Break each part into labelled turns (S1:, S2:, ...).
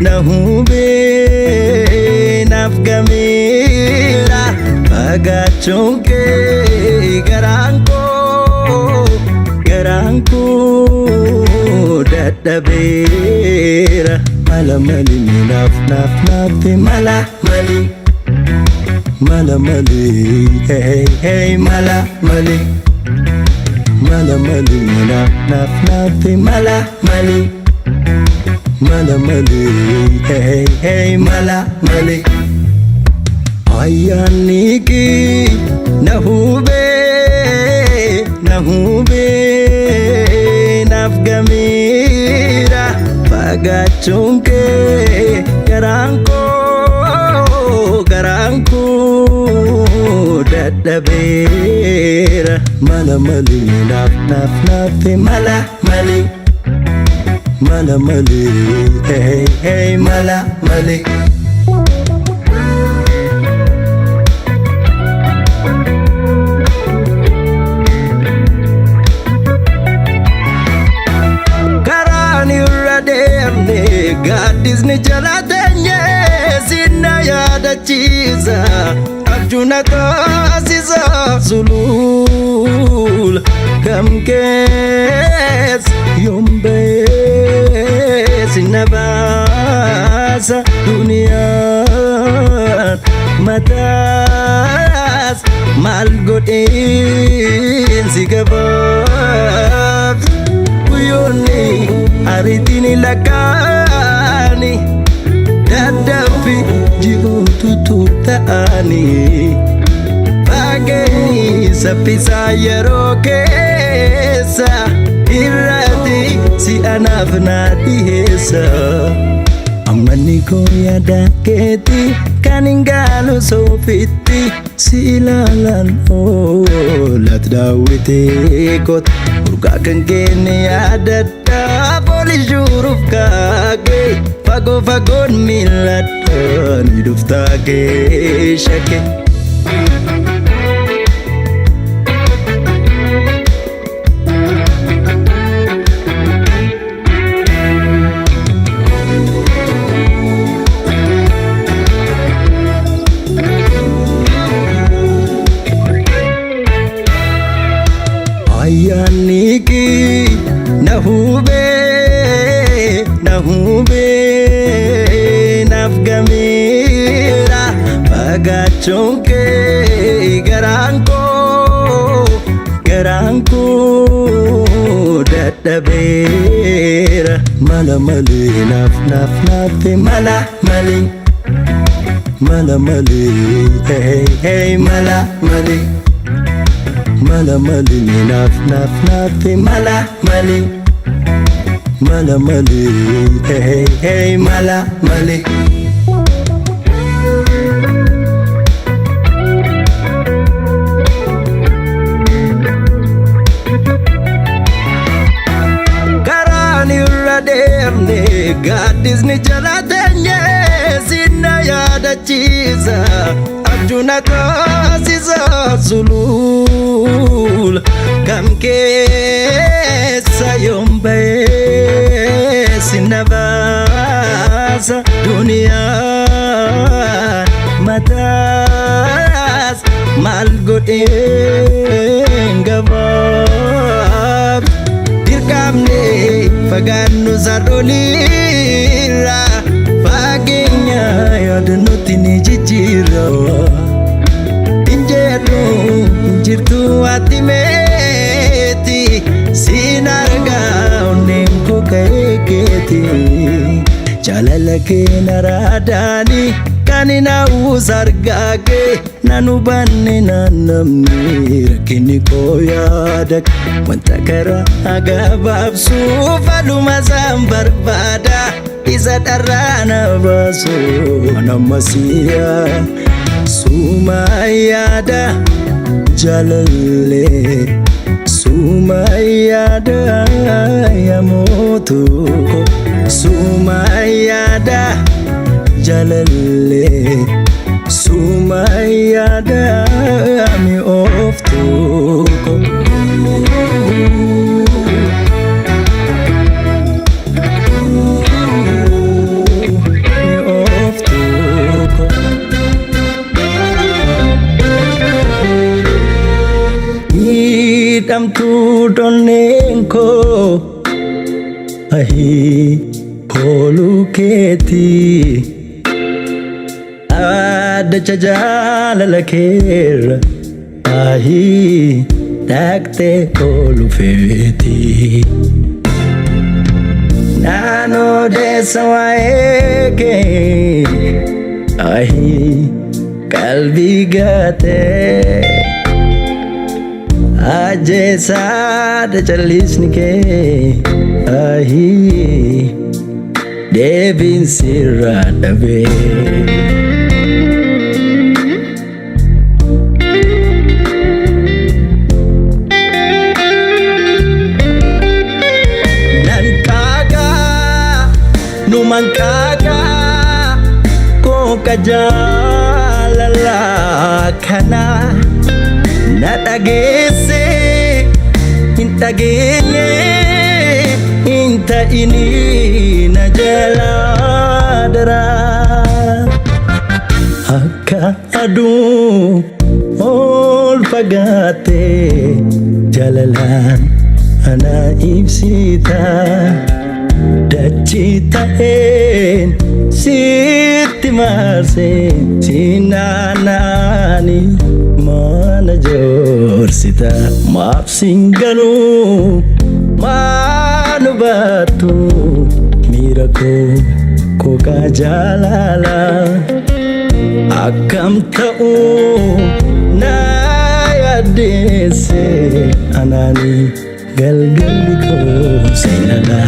S1: nahube nafgamira pagachonke garanko dadabera malamali naf malamali malamali hey malamali malamali naf malamali malamali hey malamali ayaniki nahube nafgamira pagachonke garanko dadabera malamali naf malamali malamali hey malamali Gadis ni jalatenye sina yada chiza Arjuna kasisa sulul kamkes yombe sinabasa dunia matas malgodin sigabab Kuyoni aritini lakani dadapi jigo tututani pageni sapisa yerokesa irati si anafna dihesa amani ko yadaketi kaningalu sofiti silalan olat dawite kot urga kengene adada polis juruf kage fagon milatan hidup tage shake ayaniki nahube nafgamira pagachonke garanko dadabera malamali naf malamali malamali hey malamali malamali naf malamali malamali hey malamali karani uraderne gadis ni jalatenye sina yada chiza Arjuna kasisa sulul kamkesa yombe sinabasa dunia matas malgodin gabab dirkamne faganu zarolira fagenya yadnutini jijiro injirtu atimeti sinarga onemko kaiketi jalalake naradani kanina uzargage nanubanne nanamni rakini koyadak wantakara agababsu faluma zambarbada izadarana basu anamasiya sumayada jalalle sumayada yamotu sumayada jalalle sumayada mi oftu Hidhamtuu dhonneen koo ahii pooluu keetii Addacha jaalala keerra ahii dhaqxee oolu feetii Naannoo deessa waa'ee kee ahii qalbii gaatee Ajjeesaadha callisni kee ahii deebiin sirraa dhabee Numankaga ko kajalala kana nadagese intagene inta ini najaladara akka adu ol pagate jalalan ana ibsita Dachitain sitti marse sinanani mana jorsita maaf singanu manu batu mirako ko kajalala akam tau na yadese anani galgali ko sinala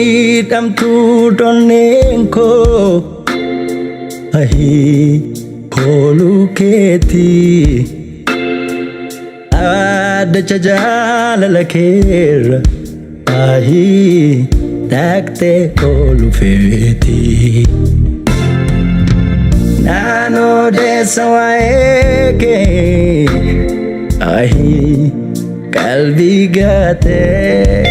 S1: Hidhamtuu dhonneen koo ahii pooluu keetii Addacha jaalala keerra ahii dhaqxee oolu feetii Naannoo deessa waa'ee kee ahii qalbii gaatee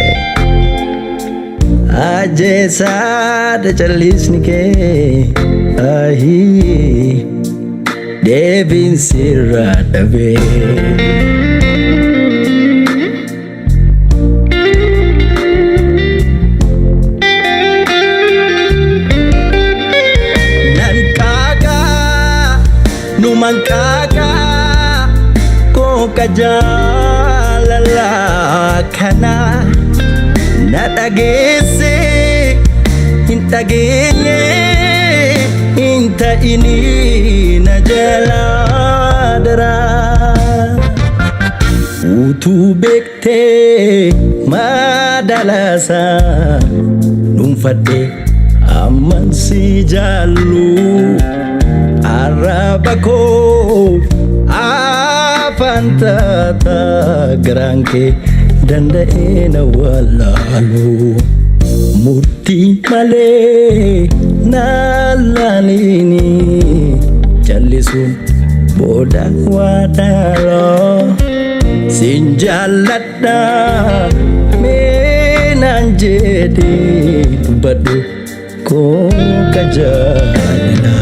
S1: Ajjeesaadha callisni kee ahii deebiin sirraa dhabee Numankaga ko kajalala kana nadagese intagene inta ini najaladara utu bekte madalasa numfade aman si jalu arabako afantata granke dandaena walalu muti male nalanini jallisun boda wadalo sinjalada menanjedi badu ko kajalana